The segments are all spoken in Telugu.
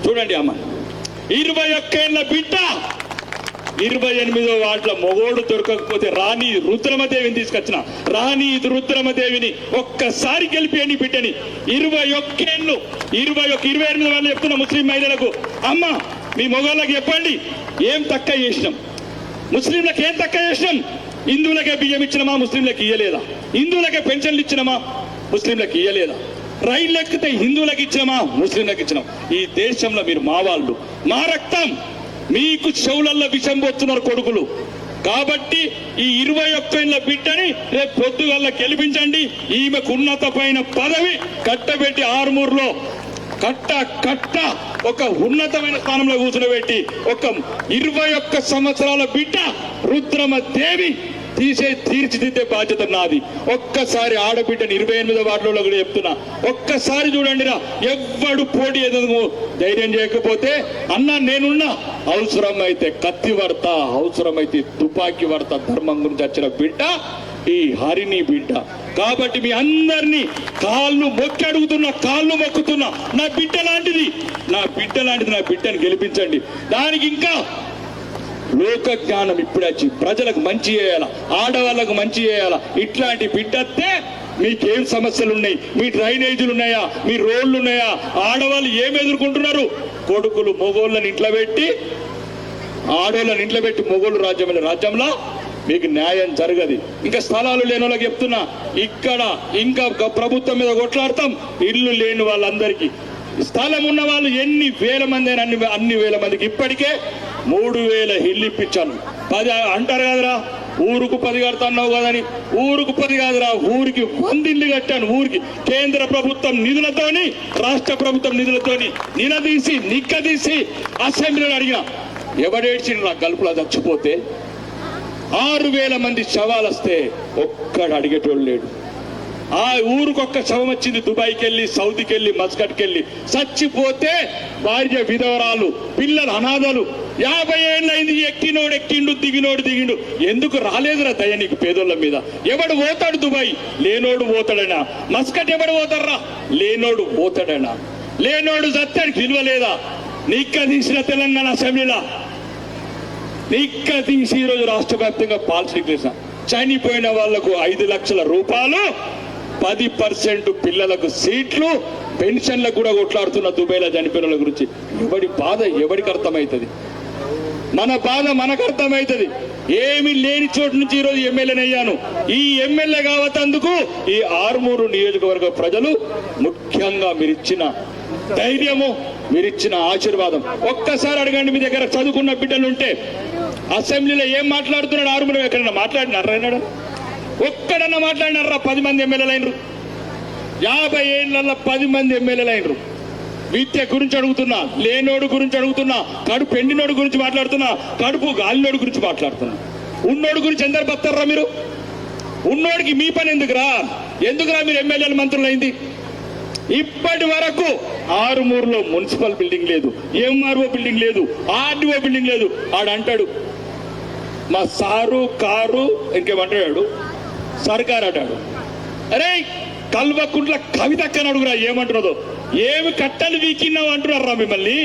చూడండి అమ్మ, 21 ఏళ్ల బిడ్డ 28వ వార్డుల మొగోడు దొరకకపోతే రాణి రుద్రమదేవిని తీసుకొచ్చిన. రాణి రుద్రమదేవిని ఒక్కసారి గెలిపేయండి బిడ్డని. 21 ఏళ్ళు 28 వాళ్ళు చెప్తున్న ముస్లిం మహిళలకు, అమ్మ మీ మొగోళ్ళకి చెప్పండి ఏం తక్కువ చేసినాం, ముస్లింలకు ఏం తక్కువ చేసినాం. హిందువులకే బియ్యం ఇచ్చినమా, ముస్లింలకు ఇయ్యలేదా? హిందువులకే పెన్షన్లు ఇచ్చినమా, ముస్లింలకు ఇయ్యలేదా? రైళ్ళు ఎక్కితే హిందువులకు ఇచ్చినమా, ముస్లింలకు ఇచ్చినాం. ఈ దేశంలో మీరు మా వాళ్ళు, మా రక్తం, మీకు చెవులల్లో విషం పోతున్నారు కొడుకులు. కాబట్టి ఈ 21 ఏళ్ల బిడ్డని రేపు పొద్దుగల్లా గెలిపించండి. ఈమెకు ఉన్నతమైన పదవి కట్టబెట్టి ఆర్మూర్లో కట్ట ఒక ఉన్నతమైన స్థానంలో కూర్చునబెట్టి ఒక 21 సంవత్సరాల బిడ్డ రుద్రమదేవి తీర్చిదిద్దే బాధ్యత నాది. ఒక్కసారి ఆడబిడ్డని 28వ వార్డులో కూడా చెప్తున్నా, ఒక్కసారి చూడండి రా. ఎవ్వడు పోటీ ఎదుగు ధైర్యం చేయకపోతే అన్నా నేనున్నా, అవసరమైతే కత్తి వాడతా, అవసరమైతే తుపాకీ వాడతా. ధర్మం గురించి వచ్చిన బిడ్డ ఈ హరిని బిడ్డ. కాబట్టి మీ అందరినీ కాళ్ళు మొక్కి అడుగుతున్నా, కాళ్ళు మొక్కుతున్నా, నా బిడ్డ లాంటిది, నా బిడ్డని గెలిపించండి. దానికి ఇంకా లోక జ్ఞానం ఇప్పుడే వచ్చి ప్రజలకు మంచి చేయాలా, ఆడవాళ్ళకు మంచి చేయాలా. ఇట్లాంటి బిడ్డతే మీకేం సమస్యలు ఉన్నాయి, మీ డ్రైనేజీలు ఉన్నాయా, మీ రోడ్లు ఉన్నాయా, ఆడవాళ్ళు ఏమి ఎదుర్కొంటున్నారు? కొడుకులు మొగోళ్ళని ఇంట్లో పెట్టి, ఆడవాళ్ళని ఇంట్లో పెట్టి మొగోళ్ళు రాజ్యంలో మీకు న్యాయం జరగదు. ఇంకా స్థలాలు లేని వాళ్ళకి చెప్తున్నా, ఇక్కడ ఇంకా ప్రభుత్వం మీద కొట్లాడతాం. ఇల్లు లేని వాళ్ళందరికీ, స్థలం ఉన్న వాళ్ళు ఎన్ని వేల మంది అయినా అన్ని వేల మందికి ఇప్పటికే 3000 ఇల్లు ఇప్పించాను. 10 అంటారు కదరా, ఊరుకు 10 కడతాన్నావు కదని. ఊరుకు 10 కాదురా, ఊరికి 100 ఇల్లు కట్టాను. ఊరికి కేంద్ర ప్రభుత్వం నిధులతోని, రాష్ట్ర ప్రభుత్వం నిధులతోని నిక్కదీసి అసెంబ్లీలో అడిగిన. ఎవడేడ్చిండు నా గల్పులా చచ్చిపోతే? 6000 మంది శవాలు వస్తే ఒక్కడు అడిగేటోళ్ళు లేడు. ఆ ఊరికొక్క శవం వచ్చింది. దుబాయ్కి వెళ్ళి, సౌదీకి వెళ్ళి, మస్కట్కి వెళ్ళి చచ్చిపోతే భార్య విధవరాలు, పిల్లలు అనాథలు. 50 ఏళ్ళైంది. ఎక్కిండు, దిగిండు. ఎందుకు రాలేదురా దయ నీకు పేదోళ్ళ మీద? ఎవడు పోతాడు దుబాయ్? లేనోడు పోతాడనా? మస్కట్ ఎవడు పోతారా? లేనోడు పోతాడనా? లేనోడు సత్యానికి విలువ లేదా? నిక్కదీసిన తెలంగాణ అసెంబ్లీలో నిక్కదీసి ఈరోజు రాష్ట్ర వ్యాప్తంగా పాలసీ చేసిన. చనిపోయిన వాళ్లకు 5 లక్షల రూపాయలు, 10% పిల్లలకు సీట్లు, పెన్షన్లకు కూడా కొట్లాడుతున్న దుబాయ్లో చనిపోయిన వాళ్ళ గురించి. ఎవడి బాధ ఎవడికి అర్థమవుతుంది? మన బాధ మనకు అర్థమవుతుంది. ఏమి లేని చోటు నుంచి ఈరోజు ఎమ్మెల్యేనయ్యాను. ఈ ఎమ్మెల్యే కావతందుకు ఈ ఆర్మూరు నియోజకవర్గ ప్రజలు, ముఖ్యంగా మీరిచ్చిన ధైర్యము, మీరిచ్చిన ఆశీర్వాదం. ఒక్కసారి అడగండి, మీ దగ్గర చదువుకున్న బిడ్డలు ఉంటే అసెంబ్లీలో ఏం మాట్లాడుతున్నాడు? ఆర్మూరు ఎక్కడన్నా మాట్లాడినారా? ఒక్కడన్నా మాట్లాడినారా? 10 మంది ఎమ్మెల్యేలు అయినరు. 50 ఏళ్లలో 10 మంది ఎమ్మెల్యేలు అయినరు. విద్య గురించి అడుగుతున్నా, లేనోడు గురించి అడుగుతున్నా, కడుపు ఎండినోడు గురించి మాట్లాడుతున్నా, కడుపు గాలినోడు గురించి మాట్లాడుతున్నా. ఉన్నోడు గురించి ఎందరు బతారా మీరు? ఉన్నోడికి మీ పని ఎందుకురా మీరు ఎమ్మెల్యేలు మంత్రులు అయింది? ఇప్పటి వరకు ఆరుమూరులో మున్సిపల్ బిల్డింగ్ లేదు, ఎంఆర్ఓ బిల్డింగ్ లేదు, ఆర్డీఓ బిల్డింగ్ లేదు. ఆడంటాడు మా సారు కారు ఇంకేమంటాడు సర్కార్ అంటాడు. అరే కల్వకుంట్ల కవితక్కని అడుగురా ఏమంటున్నదో. ఏమి కట్టలు వీకిన్నావు అంటున్నారా మిమ్మల్ని?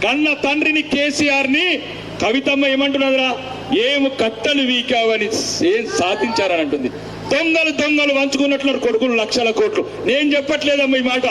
కన్న తండ్రిని కేసీఆర్ ని కవితమ్మ ఏమంటున్నదిరా? ఏమి కట్టలు వీకావని ఏం సాధించారని అంటుంది. దొంగలు వంచుకున్నట్లు కొడుకులు లక్షల కోట్లు. నేను చెప్పట్లేదమ్మా ఈ మాట,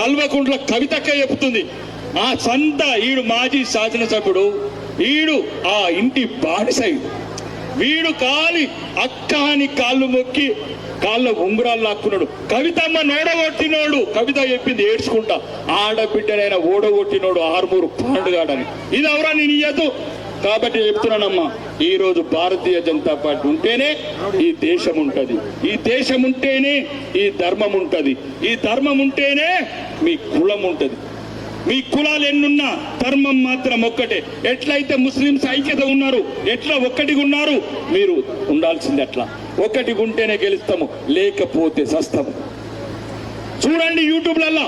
కల్వకుంట్ల కవితక్క చెప్తుంది. ఆ సంత ఈడు మాజీ శాసనసభ్యుడు, ఈడు ఆ ఇంటి బానిసైడు. వీడు కాలి అక్క అని కాళ్ళు మొక్కి కాళ్ళ ఉంగురాలు లాక్కున్నాడు. కవితమ్మ నోడగొట్టినోడు, కవిత చెప్పింది ఏడ్చుకుంటా, ఆడబిడ్డనైనా ఓడగొట్టినోడు ఆర్మూరు పాండుగాడని. ఇది ఎవరా నేను ఇయ్యదు. కాబట్టి చెప్తున్నానమ్మా, ఈ రోజు భారతీయ జనతా పార్టీ ఉంటేనే ఈ దేశం ఉంటది, ఈ దేశం ఉంటేనే ఈ ధర్మం ఉంటది, ఈ ధర్మం ఉంటేనే మీ కులం ఉంటది. మీ కులాలు ఎన్నున్నా ధర్మం మాత్రం ఒక్కటే. ఎట్లయితే ముస్లింస్ ఐక్యత ఉన్నారు, ఎట్లా ఒక్కటిగా ఉన్నారు, మీరు ఉండాల్సింది అట్లా. ఒకటిగా ఉంటేనే గెలుస్తాము, లేకపోతే సస్తాము. చూడండి యూట్యూబ్లల్లా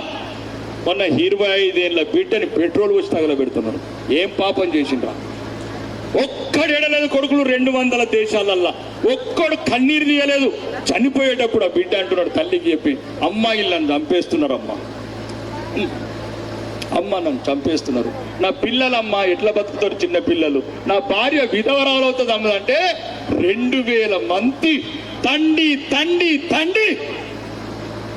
మొన్న 25 ఏళ్ల బిడ్డని పెట్రోల్ వచ్చి తగలబెడుతున్నారు. ఏం పాపం చేసిండ్రా? ఒక్కడేడలేదు కొడుకులు 200 దేశాలల్లా, ఒక్కడు కన్నీరు తీయలేదు. చనిపోయేటప్పుడు ఆ బిడ్డ అంటున్నాడు తల్లికి చెప్పి, అమ్మాయిలను చంపేస్తున్నారమ్మా. అమ్మ నన్ను చంపేస్తున్నారు, నా పిల్లలమ్మ ఎట్లా బతుకుతారు, చిన్న పిల్లలు, నా భార్య విధవరాలు అవుతుంది అమ్మదంటే 2000 మంది తండి తండి తండి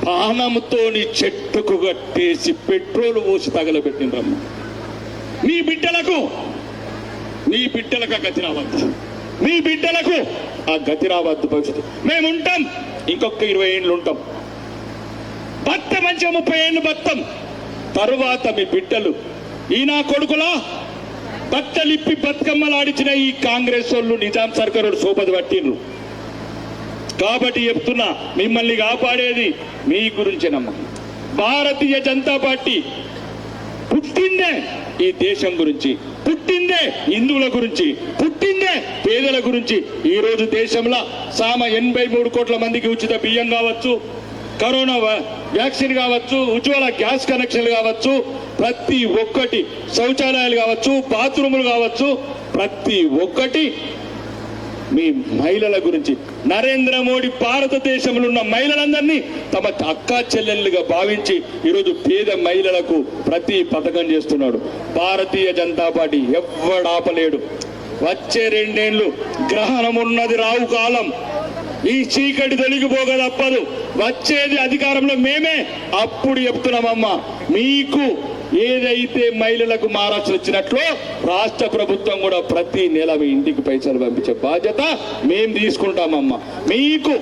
పానంతోని చెట్టుకు కట్టేసి పెట్రోల్ పోసి తగలబెట్టినరమ్మ. మీ బిడ్డలకు ఆ గతి రావద్దు, మీ బిడ్డలకు ఆ గతి రావద్దు. భవిష్యత్తు మేముంటాం, ఇంకొక 20 ఏళ్ళు ఉంటాం, భర్త మంచిగా 30 ఏళ్ళు బతాం. తరువాత మీ బిడ్డలు ఈ నా కొడుకులా బట్టలిప్పి బతుకమ్మలాడిచిన ఈ కాంగ్రెస్ వాళ్ళు నిజాం సర్కారు సోపది పట్టిండ్రు. కాబట్టి చెప్తున్నా, మిమ్మల్ని కాపాడేది మీ గురించేనమ్మా. భారతీయ జనతా పార్టీ పుట్టిందే ఈ దేశం గురించి, పుట్టిందే హిందువుల గురించి, పుట్టిందే పేదల గురించి. ఈ రోజు దేశంలో 83 కోట్ల మందికి ఉచిత బియ్యం కావచ్చు, కరోనా వ్యాక్సిన్ కావచ్చు, ఉజ్వల గ్యాస్ కనెక్షన్లు కావచ్చు, ప్రతి ఒక్కటి, శౌచాలయాలు కావచ్చు, బాత్రూములు కావచ్చు, ప్రతి ఒక్కటి మీ మహిళల గురించి. నరేంద్ర మోడీ భారతదేశంలో ఉన్న మహిళలందరినీ తమ అక్కా చెల్లెళ్ళుగా భావించి ఈరోజు పేద మహిళలకు ప్రతి పథకం చేస్తున్నాడు. భారతీయ జనతా పార్టీ ఎవ్వడాపలేడు. వచ్చే 2 ఏళ్ళు గ్రహణం ఉన్నది, రావు కాలం, ఈ చీకటి తొలగిపోక తప్పదు. వచ్చేది అధికారంలో మేమే. అప్పుడు చెప్తున్నామమ్మా, మీకు ఏదైతే మహిళలకు మహారాష్ట్ర వచ్చినట్లు రాష్ట్ర ప్రభుత్వం కూడా ప్రతి నెల మీ ఇంటికి పైసలు పంపించే బాధ్యత మేము తీసుకుంటామమ్మా. మీకు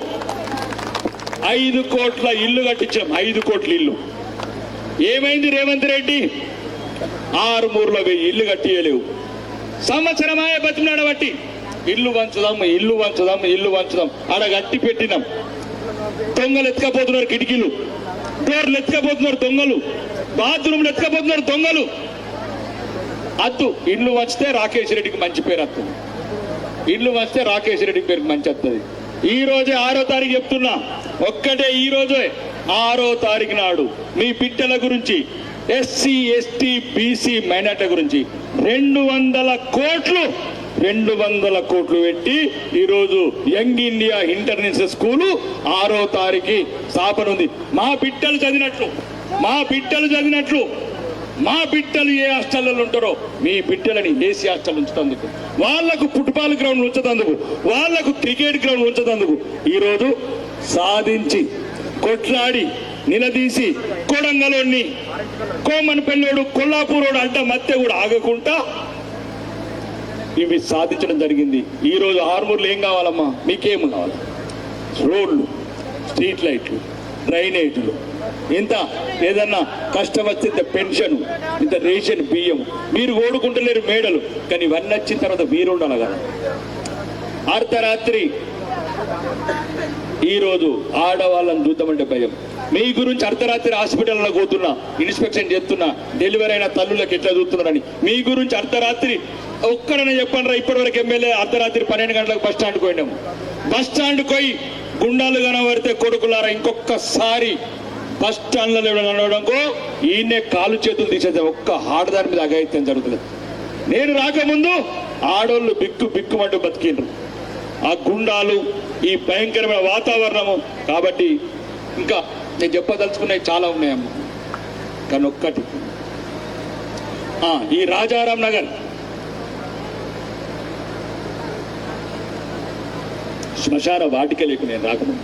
5 కోట్ల ఇల్లు కట్టించాం. 5 కోట్ల ఇల్లు ఏమైంది? రేవంత్ రెడ్డి 6 ఇల్లు కట్టియలేవు. సంవత్సరమాయ బతినాడు బట్టి ఇల్లు వంచుదాం, ఇల్లు వంచుదాం, ఇల్లు వంచుదాం ఆడ గట్టి పెట్టినాం. దొంగలు ఎత్తుకపోతున్నారు, కిటికీలు డోర్లు ఎత్తుకపోతున్నారు దొంగలు, బాత్రూమ్లు ఎత్తుకపోతున్నారు దొంగలు. అద్దు ఇల్లు వంచితే రాకేష్ రెడ్డికి మంచి పేరు వస్తుంది, ఇల్లు వంచితే రాకేష్ రెడ్డికి పేరుకి మంచి వస్తుంది. ఈ రోజే 6వ తారీఖు చెప్తున్నా, ఒక్కటే ఈ రోజే 6వ తారీఖు నాడు మీ బిడ్డల గురించి, ఎస్సీ ఎస్టీ బీసీ మైనార్టీ గురించి 200 కోట్లు పెట్టి ఈరోజు యంగ్ ఇండియా ఇంటర్నేషనల్ స్కూలు 6వ తారీఖు స్థాపన ఉంది. మా బిడ్డలు చదివినట్లు, మా బిడ్డలు ఏ హాస్టల్లో ఉంటారో మీ బిడ్డలని ఏసీ హాస్టల్ ఉంచుతందుకు, వాళ్లకు ఫుట్బాల్ గ్రౌండ్ ఉంచుతందుకు, వాళ్లకు క్రికెట్ గ్రౌండ్ ఉంచుతందుకు ఈరోజు సాధించి కొట్లాడి నిలదీసి కొడంగలోని కోమన్పల్లిోడు కొల్లాపూరోడు అంట మధ్య కూడా ఆగకుండా ఇవి సాధించడం జరిగింది. ఈరోజు ఆర్మూర్లో ఏం కావాలమ్మా? మీకేం కావాలి? రోడ్లు, స్ట్రీట్ లైట్లు, డ్రైనేజీలు, ఇంత ఏదన్నా కష్టం వస్తే ఇంత పెన్షన్, ఇంత రేషన్ బియ్యం. మీరు ఓడుకుంటలేరు మేడలు, కానీ ఇవన్నీ వచ్చిన తర్వాత మీరు ఉండాలి కదా. అర్ధరాత్రి ఈరోజు ఆడవాళ్ళని చూద్దామంటే భయం. మీ గురించి అర్ధరాత్రి హాస్పిటల్లో పోతున్నా, ఇన్స్పెక్షన్ చేస్తున్నా, డెలివరీ అయిన తల్లులకు ఎట్లా చూస్తున్నారని మీ గురించి అర్ధరాత్రి ఒక్కడనే చెప్పండి రా. ఇప్పటివరకు ఎమ్మెల్యే అర్ధరాత్రి 12 గంటలకు బస్ స్టాండ్కి పోయినాము. బస్ స్టాండ్ పోయి గుండాలు కనబడితే కొడుకులారా ఇంకొకసారి బస్ స్టాండ్లో నడవడంకో ఈయనే కాలు చేతులు తీసేద్దాం. ఒక్క ఆడదాని మీద అఘాయిత్యం జరుగుతుంది. నేను రాకముందు ఆడోళ్ళు బిక్కుమంటూ బతికిండ్రు. ఆ గుండాలు, ఈ భయంకరమైన వాతావరణము. కాబట్టి ఇంకా నేను చెప్పదలుచుకున్నవి చాలా ఉన్నాయమ్మా, కానీ ఒక్కటి, ఈ రాజారాం నగర్ శ్మశాన వాటికలకు నేను రాకముందు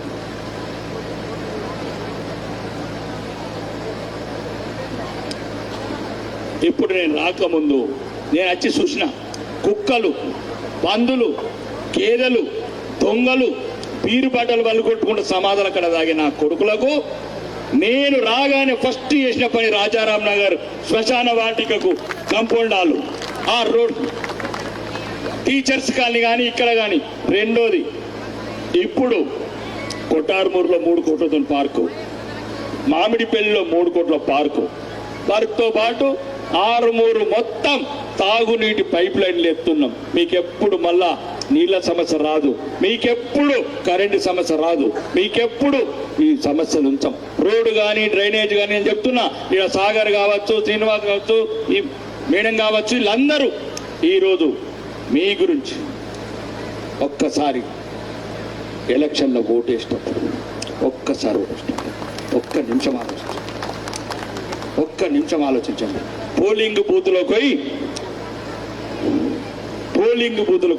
ఇప్పుడు నేను రాకముందు నేను వచ్చి చూసిన కుక్కలు, పందులు, గేదెలు, దొంగలు బీరు బాటలు వాళ్ళు కొట్టుకుంటూ సమాధులు అక్కడ తాగిన కొడుకులకు నేను రాగానే ఫస్ట్ చేసిన పని రాజారాం నగర్ శ్మశాన వాటికకు కాంపౌండ్ హాలు, ఆ రోడ్, టీచర్స్ కాలనీ కానీ ఇక్కడ కానీ. రెండోది, ఇప్పుడు కొట్టార్మూరులో 3 కోట్లతో పార్కు, మామిడిపల్లిలో 3 కోట్ల పార్కుతో పాటు ఆరుమూరు మొత్తం తాగునీటి పైప్ లైన్లు ఎత్తున్నాం. మీకెప్పుడు మళ్ళా నీళ్ళ సమస్య రాదు, మీకెప్పుడు కరెంటు సమస్య రాదు, మీకెప్పుడు ఈ సమస్యలు ఉంచాం. రోడ్డు కానీ డ్రైనేజ్ కానీ నేను చెప్తున్నా. ఇక్కడ సాగర్ కావచ్చు, శ్రీనివాస్ కావచ్చు, ఈ మేడం కావచ్చు, వీళ్ళందరూ ఈరోజు మీ గురించి ఒక్కసారి ఎలక్షన్లో ఓటేసినప్పుడు ఒక్క నిమిషం ఆలోచించండి. పోలింగ్ బూత్ లో